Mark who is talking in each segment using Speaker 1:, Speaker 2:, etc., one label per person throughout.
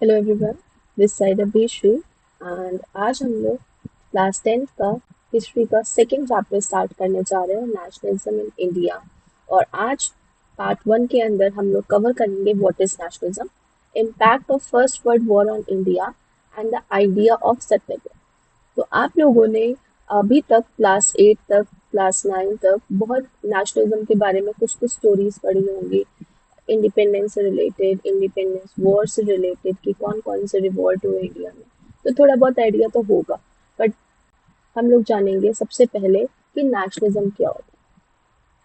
Speaker 1: Hello everyone, this side Abhishree. And आज हम लोग क्लास 10th का हिस्ट्री का सेकेंड चैप्टर स्टार्ट करने जा रहे हैं, नेशनलिज्म इन इंडिया। और आज पार्ट 1 के अंदर हम लोग कवर करेंगे what is nationalism, impact of first world war on India and the idea of satyagraha. तो आप लोगों ने अभी तक क्लास 8 तक, क्लास 9 तक बहुत नेशनलिज्म के बारे में कुछ कुछ स्टोरीज पढ़ी होंगी, इंडिपेंडेंस से रिलेटेड, इंडिपेंडेंस वॉर से रिलेटेड कि कौन कौन से रिवॉल्ट हुए इंडिया में। तो थोड़ा बहुत आइडिया तो होगा, बट हम लोग जानेंगे सबसे पहले कि नेशनलिज्म क्या होता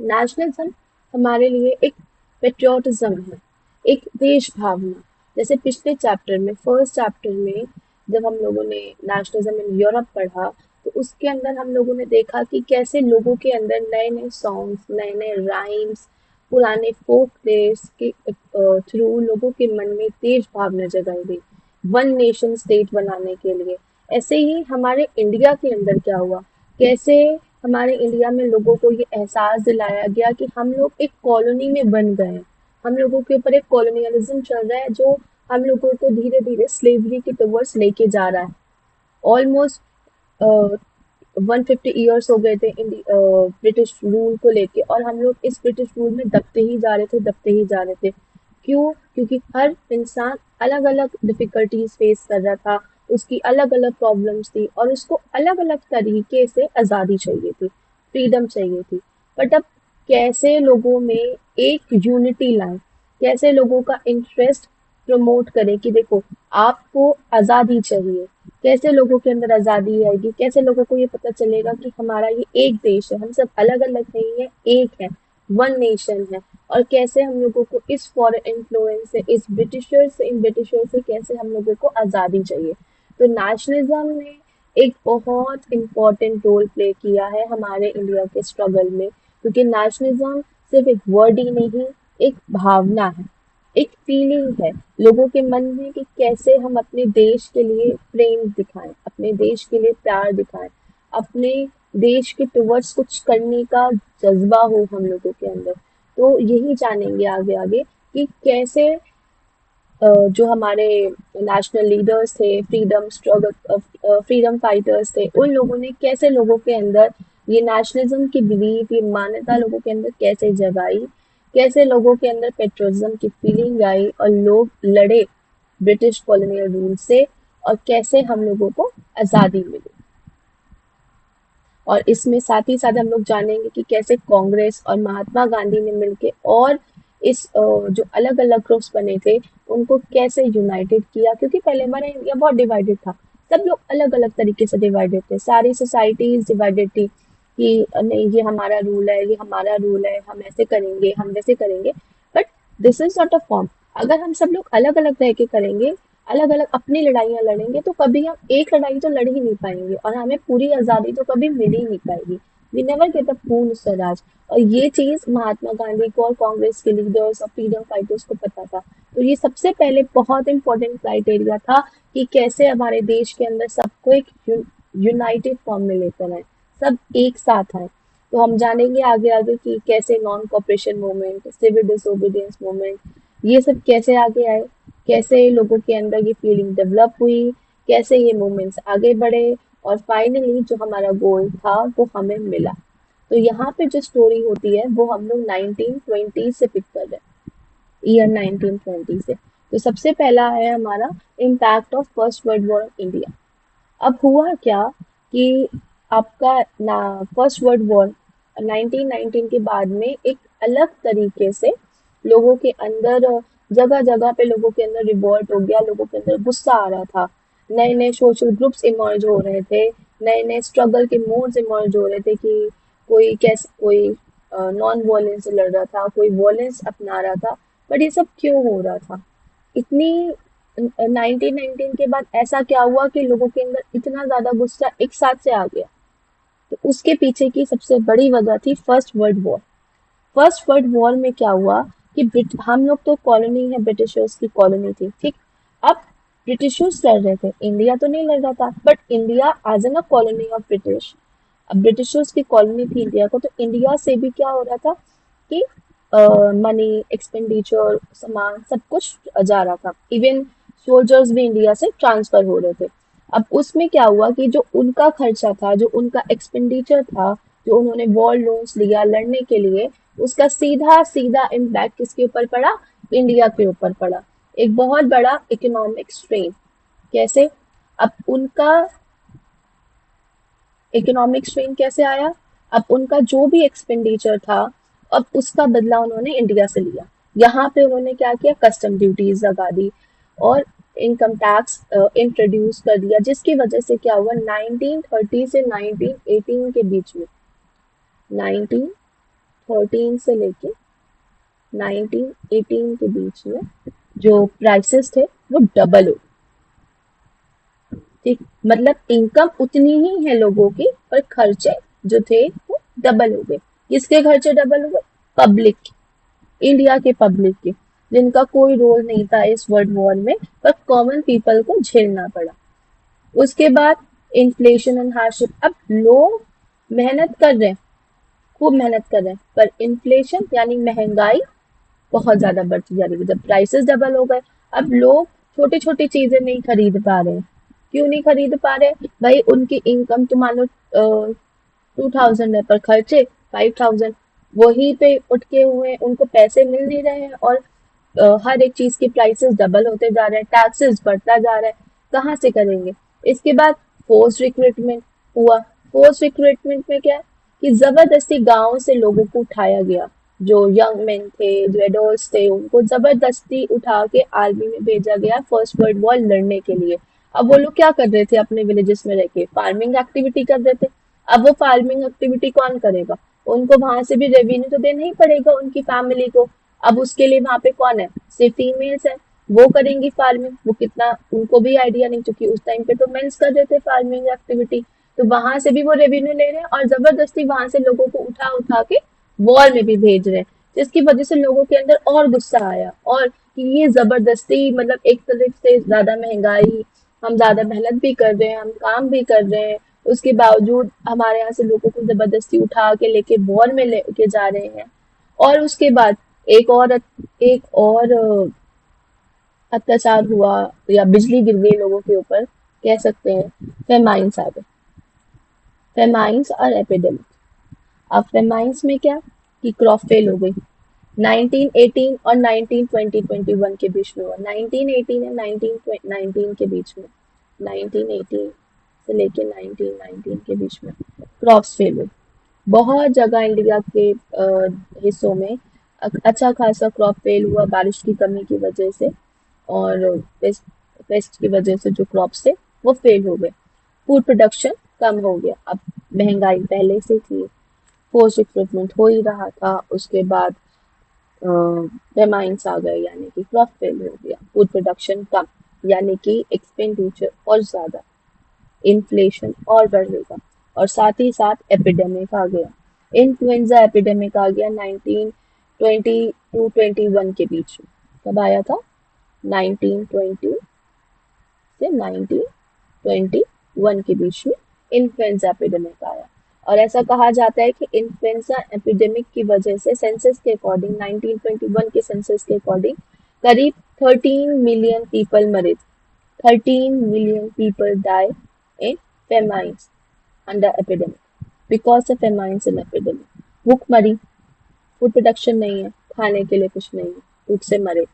Speaker 1: है। नेशनलिज्म हमारे लिए एक पेट्रियोटिज्म है, एक देश भावना। जैसे पिछले चैप्टर में, फर्स्ट चैप्टर में, जब हम लोगों ने नेशनलिज्म इन यूरोप पढ़ा, तो उसके अंदर हम लोगों ने देखा कि कैसे लोगों के अंदर नए नए सॉन्ग्स, नए नए राइम्स, पुराने फोक डेज के थ्रू लोगों के मन में देश भावना जगाई गई, वन नेशन स्टेट बनाने के लिए। ऐसे ही हमारे इंडिया के अंदर क्या हुआ, कैसे हमारे इंडिया में लोगों को ये एहसास दिलाया गया कि हम लोग एक कॉलोनी में बन गए हैं, हम लोगों के ऊपर एक कॉलोनियलिज्म चल रहा है जो हम लोगों को धीरे धीरे स्लेवरी के टुवर्ड्स लेके जा रहा है। ऑलमोस्ट 150 ईयर्स हो गए थे ब्रिटिश रूल को लेके, और हम लोग इस ब्रिटिश रूल में दबते ही जा रहे थे, दबते ही जा रहे थे। क्यों? क्योंकि हर इंसान अलग अलग डिफिकल्टीज फेस कर रहा था, उसकी अलग अलग प्रॉब्लम्स थी, और उसको अलग अलग तरीके से आज़ादी चाहिए थी, फ्रीडम चाहिए थी। बट अब कैसे लोगों में एक यूनिटी लाए, कैसे लोगों का इंटरेस्ट प्रमोट करें कि देखो आपको आज़ादी चाहिए, कैसे लोगों के अंदर आज़ादी आएगी, कैसे लोगों को ये पता चलेगा कि हमारा ये एक देश है, हम सब अलग अलग नहीं है, एक है, वन नेशन है। और कैसे हम लोगों को इस फॉरेन इन्फ्लुएंस से, इस इन ब्रिटिशर्स से कैसे हम लोगों को आज़ादी चाहिए। तो नेशनलिज्म ने एक बहुत इम्पोर्टेंट रोल प्ले किया है हमारे इंडिया के स्ट्रगल में, क्योंकि नेशनलिज्म सिर्फ एक वर्ड ही नहीं, एक भावना है, एक फीलिंग है लोगों के मन में कि कैसे हम अपने देश के लिए प्रेम दिखाएं, अपने देश के लिए प्यार दिखाएं, अपने देश के टुवर्ड्स कुछ करने का जज्बा हो हम लोगों के अंदर। तो यही जानेंगे आगे आगे कि कैसे जो हमारे नेशनल लीडर्स थे, फ्रीडम फाइटर्स थे, उन लोगों ने कैसे लोगों के अंदर ये नेशनलिज्म की बिलीफ, ये मान्यता लोगों के अंदर कैसे जगाई, कैसे लोगों के अंदर पेट्रियटिज्म की फीलिंग आई और लोग लड़े ब्रिटिश कॉलोनियल रूल से, और कैसे हम लोगों को आज़ादी मिली। और इसमें साथ ही साथ हम लोग जानेंगे कि कैसे कांग्रेस और महात्मा गांधी ने मिलके और इस जो अलग अलग ग्रुप्स बने थे उनको कैसे यूनाइटेड किया, क्योंकि पहले हमारा इंडिया बहुत डिवाइडेड था, सब लोग अलग अलग तरीके से डिवाइडेड थे, सारी सोसाइटीज डिवाइडेड थी कि नहीं ये हमारा रूल है, ये हमारा रूल है, हम ऐसे करेंगे, हम वैसे करेंगे। But this is not a form. अगर हम सब लोग अलग अलग रह के करेंगे, अलग अलग अपनी लड़ाइयाँ लड़ेंगे, तो कभी हम एक लड़ाई तो लड़ ही नहीं पाएंगे, और हमें पूरी आज़ादी तो कभी मिल ही नहीं पाएगी। वी नेवर गेट अ पूर्ण स्वराज। और ये चीज़ महात्मा गांधी को और कांग्रेस के लीडर्स और फ्रीडम फाइटर्स को पता था। तो ये सबसे पहले बहुत इंपॉर्टेंट क्राइटेरिया था कि कैसे हमारे देश के अंदर सबको एक यूनाइटेड फॉर्म में लेकर आए, सब एक साथ आए। तो हम जानेंगे आगे आगे कि कैसे non cooperation movement, civil disobedience movement, ये सब कैसे आगे आए, कैसे लोगों के अंदर ये फीलिंग डेवलप हुई, कैसे ये मूवमेंट्स आगे बढ़े, और फाइनली जो हमारा गोल था वो हमें मिला। तो यहाँ पे जो स्टोरी होती है वो हम लोग 1920 से पिक कर रहे हैं, ईयर 1920 से। तो सबसे पहला है हमारा impact of first world war of India. अब हुआ क्या कि आपका ना फर्स्ट वर्ल्ड वॉर 1919 के बाद में एक अलग तरीके से लोगों के अंदर, जगह जगह पे लोगों के अंदर रिवॉल्ट हो गया, लोगों के अंदर गुस्सा आ रहा था, नए नए सोशल ग्रुप्स इमर्ज हो रहे थे, नए नए स्ट्रगल के मोड्स इमर्ज हो रहे थे कि कोई नॉन वॉयलेंस से लड़ रहा था, कोई वॉयलेंस अपना रहा था। बट ये सब क्यों हो रहा था? इतनी 1919 के बाद ऐसा क्या हुआ कि लोगों के अंदर इतना ज्यादा गुस्सा एक साथ से आ गया? तो उसके पीछे की सबसे बड़ी वजह थी first world war. First world war में क्या हुआ कि हम लोग तो कॉलोनी है, ब्रिटिशर्स की कॉलोनी थी, ठीक। अब ब्रिटिशर्स लड़ रहे थे, इंडिया तो नहीं लड़ रहा था, but India as an a colony of British, अब ब्रिटिशर्स की कॉलोनी थी इंडिया को, तो इंडिया से भी क्या हो रहा था कि मनी एक्सपेंडिचर, सामान, सब कुछ जा रहा था। इवन सोल्जर्स भी इंडिया से ट्रांसफर हो रहे थे। अब उसमें क्या हुआ कि जो उनका खर्चा था, जो उनका एक्सपेंडिचर था, जो उन्होंने वॉर लोन्स लिया लड़ने के लिए, उसका सीधा सीधा इम्पैक्ट किसके ऊपर पड़ा? इंडिया के ऊपर पड़ा। एक बहुत बड़ा इकोनॉमिक स्ट्रेन। कैसे? अब उनका इकोनॉमिक स्ट्रेन कैसे आया? अब उनका जो भी एक्सपेंडिचर था, अब उसका बदला उन्होंने इंडिया से लिया। यहाँ पे उन्होंने क्या किया? कस्टम ड्यूटीज लगा दी और इनकम टैक्स इंट्रोड्यूस कर दिया, जिसकी वजह से क्या हुआ? 1930 से 1918 के बीच में, 1913 से लेके 1918 के बीच में जो प्राइसेस थे वो डबल हो। ठीक, मतलब इनकम उतनी ही है लोगों की, पर खर्चे जो थे वो डबल हो गए। किसके खर्चे डबल हो गए? पब्लिक, इंडिया के पब्लिक के, जिनका कोई रोल नहीं था इस वर्ल्ड वॉर में, पर कॉमन पीपल को झेलना पड़ा। उसके बाद इन्फ्लेशन एंड हार्डशिप। अब लोग मेहनत कर रहे हैं, खूब मेहनत कर रहे हैं, पर इन्फ्लेशन यानी महंगाई बहुत ज्यादा बढ़ती जा रही है। जब प्राइसेस डबल हो गए, अब लोग छोटी छोटी चीजें नहीं खरीद पा रहे हैं। क्यों नहीं खरीद पा रहे? भाई उनकी इनकम तो मान लो 2000 है, पर खर्चे 5000, वही पे उठके हुए हैं, उनको पैसे मिल नहीं रहे हैं, और हर एक चीज के प्राइसेस डबल होते जा रहे हैं, टैक्सेस बढ़ता जा रहा है, कहाँ से करेंगे? इसके बाद फोर्स रिक्रूटमेंट हुआ। फोर्स रिक्रूटमेंट में क्या है कि जबरदस्ती गांव से लोगों को उठाया गया। जो यंग मेन थे, जो एडल्ट्स थे, उनको जबरदस्ती उठा के आर्मी में भेजा गया फर्स्ट वर्ल्ड वॉर लड़ने के लिए। अब वो लोग क्या कर रहे थे? अपने विलेजेस में रह के फार्मिंग एक्टिविटी कर रहे थे। अब वो फार्मिंग एक्टिविटी कौन करेगा? उनको वहां से भी रेवेन्यू तो देना ही पड़ेगा उनकी फैमिली को। अब उसके लिए वहां पे कौन है? सिर्फ फीमेल्स है, वो करेंगी फार्मिंग। वो कितना, उनको भी आइडिया नहीं, क्योंकि उस टाइम पे तो मेंस कर रहे थे फार्मिंग एक्टिविटी। तो वहां से भी वो रेवेन्यू ले रहे हैं और जबरदस्ती वहां से लोगों को उठा उठा के वॉर में भी भेज रहे हैं, जिसकी वजह से लोगों के अंदर और गुस्सा आया। और कि ये जबरदस्ती, मतलब एक तरफ से ज्यादा महंगाई, हम ज्यादा मेहनत भी कर रहे हैं, हम काम भी कर रहे हैं, उसके बावजूद हमारे यहाँ से लोगों को जबरदस्ती उठा के लेके वॉर में लेके जा रहे हैं। और उसके बाद एक और अत्याचार हुआ, या बिजली गिर गई लोगों के ऊपर, कह सकते हैं। फेमाइंस आ गए, फेमाइंस और एपिडेमिक। अब फेमाइंस में क्या कि क्रॉप फेल हो गई। 1918 और 1920-21 के बीच में हुआ। 1918 और 1919 के बीच में, 1918 से लेके 1919 के बीच में क्रॉप्स फेल हुई। बहुत जगह इंडिया के हिस्सों में अच्छा खासा क्रॉप फेल हुआ बारिश की कमी की वजह से, और पेस्ट पेस्ट की वजह से जो क्रॉप्स थे वो फेल हो गए। फूड प्रोडक्शन कम हो गया। अब महंगाई पहले से थी, फोर्स रिक्रूटमेंट हो ही रहा था, उसके बाद फेमाइंस आ गए, यानी कि क्रॉप फेल हो गया, फूड प्रोडक्शन कम, यानी कि एक्सपेंडिचर और ज्यादा, इन्फ्लेशन और बढ़ेगा, और साथ ही साथ एपिडेमिक आ गया। इन्फ्लुएंजा एपिडेमिक आ गया 1920 टू 21 के बीच में। कब आया था? 1920 से 1921 के बीच में इन्फ्लुएंजा एपिडेमिक आया। और ऐसा कहा जाता है कि इन्फ्लुएंजा एपिडेमिक की वजह से सेंसस के अकॉर्डिंग, 1921 के सेंसस के अकॉर्डिंग, करीब 13 मिलियन पीपल मरे थे। 13 million people die in famines under epidemic, because of famines in epidemic. भूख मरी, फूड प्रोडक्शन नहीं है, खाने के लिए कुछ नहीं है, भूख से मरे,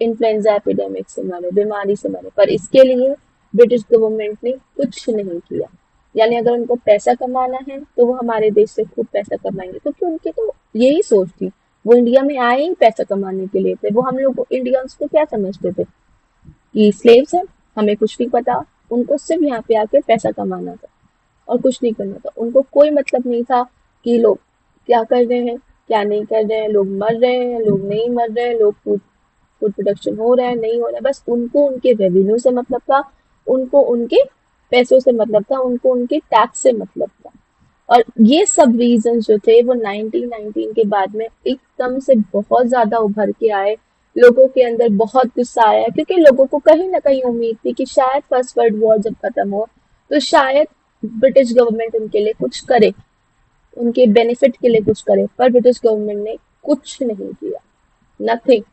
Speaker 1: इन्फ्लुएंजा एपिडेमिक से मरे, बीमारी से मरे। पर इसके लिए ब्रिटिश गवर्नमेंट ने कुछ नहीं किया। यानी अगर उनको पैसा कमाना है तो वो हमारे देश से खूब पैसा कमाएंगे, क्योंकि उनकी तो यही सोच थी। वो इंडिया में आए ही पैसा कमाने के लिए थे। वो हम लोग इंडियंस को क्या समझते थे कि स्लेव्स हैं, हमें कुछ नहीं पता। उनको सिर्फ यहाँ पे आके पैसा कमाना था और कुछ नहीं करना था। उनको कोई मतलब नहीं था कि लोग क्या कर रहे हैं, क्या नहीं कर रहे हैं, लोग मर रहे हैं, लोग नहीं मर रहे हैं, लोग फूड फूड प्रोडक्शन हो रहा है नहीं हो रहा है। बस उनको उनके रेवेन्यू से मतलब था, उनको उनके पैसों से मतलब था, उनको उनके टैक्स से मतलब था। और ये सब रीजन जो थे वो 1919 के बाद में एकदम से बहुत ज्यादा उभर के आए। लोगों के अंदर बहुत गुस्सा आया, क्योंकि लोगों को कहीं ना कहीं उम्मीद थी कि शायद फर्स्ट वर्ल्ड वॉर जब खत्म हो तो शायद ब्रिटिश गवर्नमेंट उनके लिए कुछ करे, उनके बेनिफिट के लिए कुछ करे। पर ब्रिटिश गवर्नमेंट ने कुछ नहीं किया, नथिंग।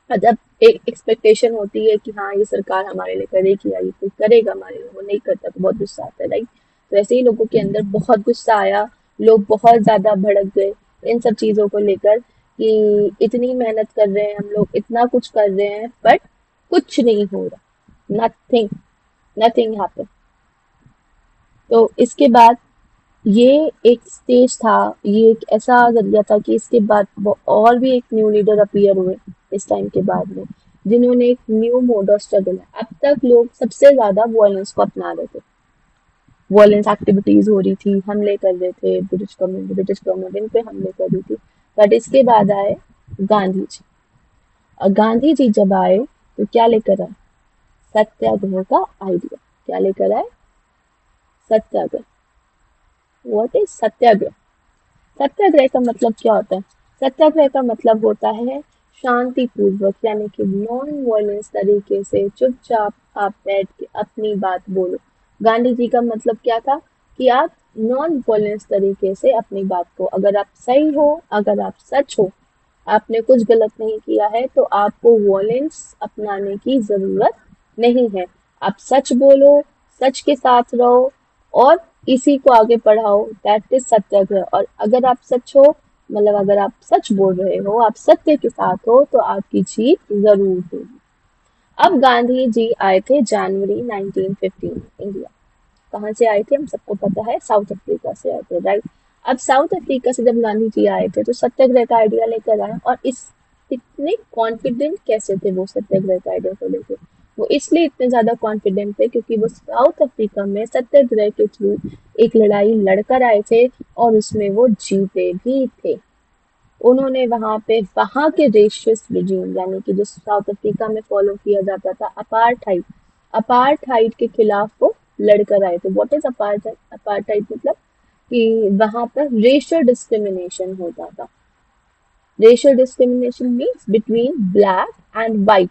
Speaker 1: और जब एक एक्सपेक्टेशन होती है कि हाँ ये सरकार हमारे लिए करेगी या ये कोई करेगा हमारे लिए, वो नहीं करता तो बहुत गुस्सा आता है, राइट। तो ऐसे ही लोगों के अंदर बहुत गुस्सा आया, लोग बहुत ज्यादा भड़क गए इन सब चीजों को लेकर कि इतनी मेहनत कर रहे हैं हम लोग, इतना कुछ कर रहे हैं, बट कुछ नहीं हो रहा, नथिंग, नथिंग हैपन। तो इसके बाद ये एक स्टेज था, ये एक ऐसा जरिया था कि इसके बाद वो और भी एक न्यू लीडर अपीयर हुए इस टाइम के बाद में, जिन्होंने एक न्यू मोड ऑफ स्ट्रगल है। अब तक लोग सबसे ज्यादा वायलेंस को अपना रहे थे, वायलेंस एक्टिविटीज हो रही थी, हमले कर रहे थे, ब्रिटिश गवर्नमेंट इन पे हमले कर रही थी। बट इसके बाद आए गांधी जी। और गांधी जी जब आए तो क्या लेकर आए? सत्याग्रह का आइडिया। क्या लेकर आए? सत्याग्रह। व्हाट इज सत्याग्रह? सत्याग्रह का मतलब क्या होता है? सत्याग्रह का मतलब होता है शांतिपूर्वक, यानी कि नॉन वायलेंस तरीके से चुपचाप आप बैठ के अपनी बात बोलो। गांधी जी का मतलब क्या था? कि आप नॉन वायलेंस तरीके से अपनी बात को, अगर आप सही हो, अगर आप सच हो, आपने कुछ गलत नहीं किया है, तो आपको वॉयलेंस अपनाने की जरूरत नहीं है। आप सच बोलो, सच के साथ रहो, और इसी को आगे बढ़ाओ, दैट इज सत्याग्रह। और अगर आप सच हो, मतलब अगर आप सच बोल रहे हो, आप सत्य के साथ हो, तो आपकी जीत जरूर होगी। अब गांधी जी आए थे जनवरी 1915 में इंडिया। कहाँ से आए थे? हम सबको पता है, साउथ अफ्रीका से आए थे, राइट। अब साउथ अफ्रीका से जब गांधी जी आए थे तो सत्याग्रह का आइडिया लेकर आए, और इस इतने कॉन्फिडेंट कैसे थे वो सत्याग्रह का आइडिया को लेकर? वो इसलिए इतने ज्यादा कॉन्फिडेंट थे क्योंकि वो साउथ अफ्रीका में सत्याग्रह के थ्रू एक लड़ाई लड़कर आए थे, और उसमें वो जीते भी थे। उन्होंने वहां पे वहां के रेशियस रिजीम, यानी कि जो साउथ अफ्रीका में फॉलो किया जाता था अपार्थाइड, अपार्थाइड के खिलाफ वो लड़कर आए थे। What is apartheid? अपार्थाइड मतलब कि वहां पर रेशियल डिस्क्रिमिनेशन होता था। Racial discrimination means between black and white,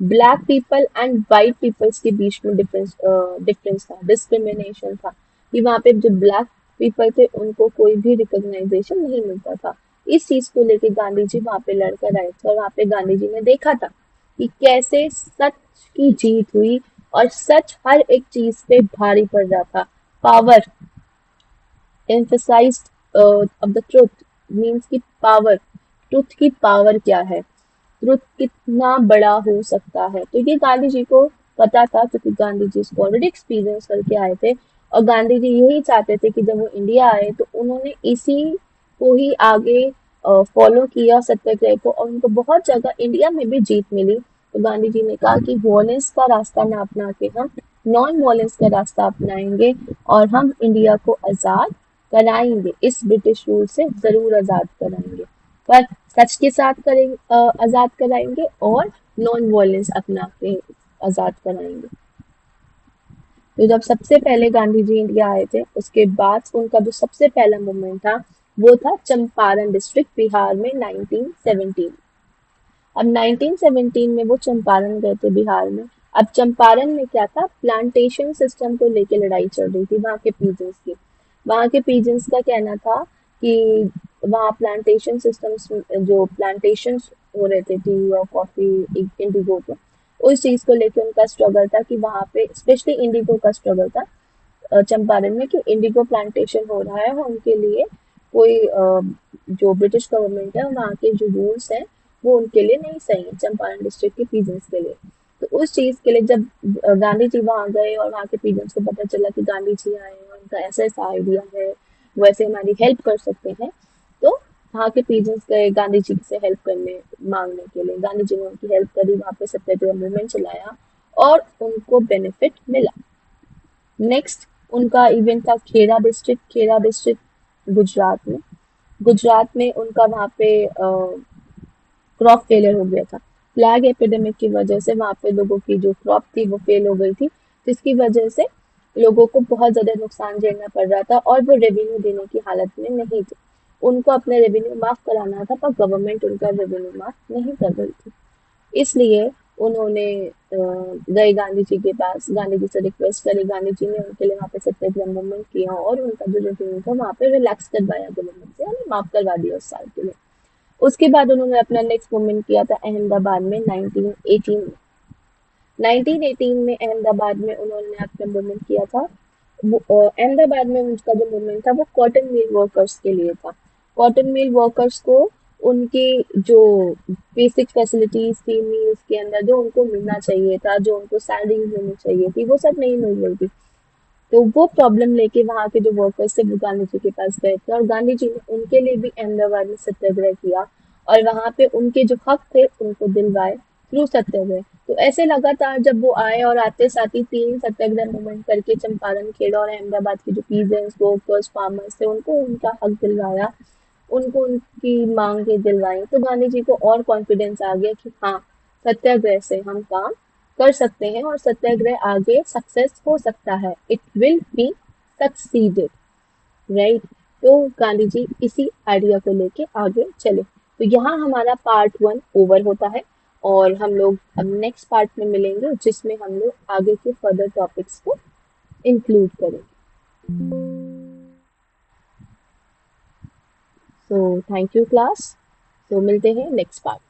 Speaker 1: black people and white peoples के बीच में डिफरेंस था, डिस्क्रिमिनेशन था, कि वहां पे जो ब्लैक पीपल थे उनको कोई भी रिकॉग्नाइजेशन नहीं मिलता था। इस चीज को लेके गांधी जी वहां पे लड़कर आए थे, और वहां पे गांधी जी ने देखा था कि कैसे सच की जीत हुई, और सच हर एक चीज पे भारी पड़ रहा था। Power, emphasized of the truth means कि पावर, ट्रुथ की पावर क्या है, ट्रुथ कितना बड़ा हो सकता है। तो ये गांधी जी को पता था, क्योंकि गांधी जी इसको ऑलरेडी एक्सपीरियंस करके आए थे। और गांधी जी यही चाहते थे कि जब वो इंडिया आए तो उन्होंने इसी को ही आगे फॉलो किया, सत्याग्रह को, और उनको बहुत जगह इंडिया में भी जीत मिली। तो गांधी जी ने कहा कि वॉयलेंस का रास्ता ना अपना के हम नॉन वॉयलेंस का रास्ता अपनाएंगे, और हम इंडिया को आजाद कराएंगे, इस ब्रिटिश रूल से जरूर आजाद कराएंगे, पर सच के साथ करेंगे, आजाद कराएंगे, और नॉन वॉयलेंस अपना के आजाद कराएंगे। तो जब सबसे पहले गांधी जी इंडिया आए थे, उसके बाद उनका जो सबसे पहला मूवमेंट था वो था चंपारण डिस्ट्रिक्ट बिहार में 1917। अब 1917 में वो चंपारण गए थे बिहार में। अब चंपारण में क्या था, प्लांटेशन सिस्टम को लेके लड़ाई चल रही थी वहां के पीजेंट्स की। वहां के पीजेंट्स का कहना था कि वहाँ प्लांटेशन सिस्टम्स, जो प्लांटेशन हो रहे थे टी और कॉफी, इंडिगो के, उस चीज को लेके उनका स्ट्रगल था कि वहां पे स्पेशली इंडिगो का स्ट्रगल था चंपारण में, कि इंडिगो प्लांटेशन हो रहा है, और उनके लिए कोई जो ब्रिटिश गवर्नमेंट है वहाँ के जो रूल्स हैं वो उनके लिए नहीं सही है, चंपारण डिस्ट्रिक्ट के पीजेंट्स के लिए। तो उस चीज के लिए जब गांधी जी वहां गए और वहाँ के पीजेंट्स को पता चला कि गांधी जी आए और उनका ऐसा ऐसा आइडिया है, वैसे हमारी हेल्प कर सकते हैं, तो वहाँ के पीजेंट्स गए गांधी जी से हेल्प करने, मांगने के लिए। गांधी जी ने उनकी हेल्प करी, वहाँ पे सत्याग्रह मूवमेंट चलाया, और उनको बेनिफिट मिला। नेक्स्ट उनका इवेंट था खेड़ा डिस्ट्रिक्ट। खेड़ा डिस्ट्रिक्ट गुजरात में, गुजरात में उनका वहाँ पे क्रॉप फेलियर हो गया था। प्लेग एपिडेमिक की वजह से वहाँ पे लोगों की जो क्रॉप थी वो फेल हो गई थी, जिसकी वजह से लोगों को बहुत ज्यादा नुकसान झेलना पड़ रहा था, और वो रेवेन्यू देने की हालत में नहीं थे। उनको अपना रेवेन्यू माफ कराना था, पर गवर्नमेंट उनका रेवेन्यू माफ नहीं कर रही थी। इसलिए उन्होंने गए गांधी जी के पास, गांधी जी से रिक्वेस्ट करी, गांधी जी ने उनके लिए वहाँ पे सत्याग्रह मूवमेंट किया, और उनका जो रेवेन्यू था वहाँ पे रिलैक्स करवाया गवर्नमेंट से, यानी माफ करवा दिया उस साल के लिए। उसके बाद उन्होंने अपना नेक्स्ट मूवमेंट किया था अहमदाबाद में 1918 में। 1918 में अहमदाबाद में उन्होंने अपना मूवमेंट किया था। अहमदाबाद में उनका जो मूवमेंट था वो कॉटन मिल वर्कर्स के लिए था। कॉटन मिल वर्कर्स को उनके जो बेसिक फैसिलिटीज थी मिल्स के अंदर जो उनको मिलना चाहिए था, जो उनको सैलरी मिलनी चाहिए थी, वो सब नहीं मिल रही थी। तो वो प्रॉब्लम लेके वहाँ के जो वर्कर्स थे वो गांधी जी के पास गए थे और गांधी जी ने उनके लिए भी अहमदाबाद में सत्याग्रह किया और वहाँ पे उनके जो हक थे उनको दिलवाए थ्रू सत्याग्रह। तो ऐसे लगातार जब वो आए और आते साथ ही 3 सत्याग्रह मूवमेंट करके चंपारण, खेड़ा और अहमदाबाद के जो पीजेंट्स, वर्कर्स, फार्मर्स थे उनको उनका हक दिलवाया, उनको उनकी मांगे दिलवाई। तो गांधी जी को और कॉन्फिडेंस आ गया कि हाँ, सत्याग्रह से हम काम कर सकते हैं और सत्याग्रह आगे सक्सेस हो सकता है, it will be succeeded, right. तो गांधी जी इसी आइडिया को लेके आगे चले। तो यहाँ हमारा पार्ट 1 ओवर होता है और हम लोग अब नेक्स्ट पार्ट में मिलेंगे जिसमें हम लोग आगे के फर्दर टॉपिक्स को इंक्लूड करेंगे। So thank you class. तो मिलते हैं नेक्स्ट पार्ट।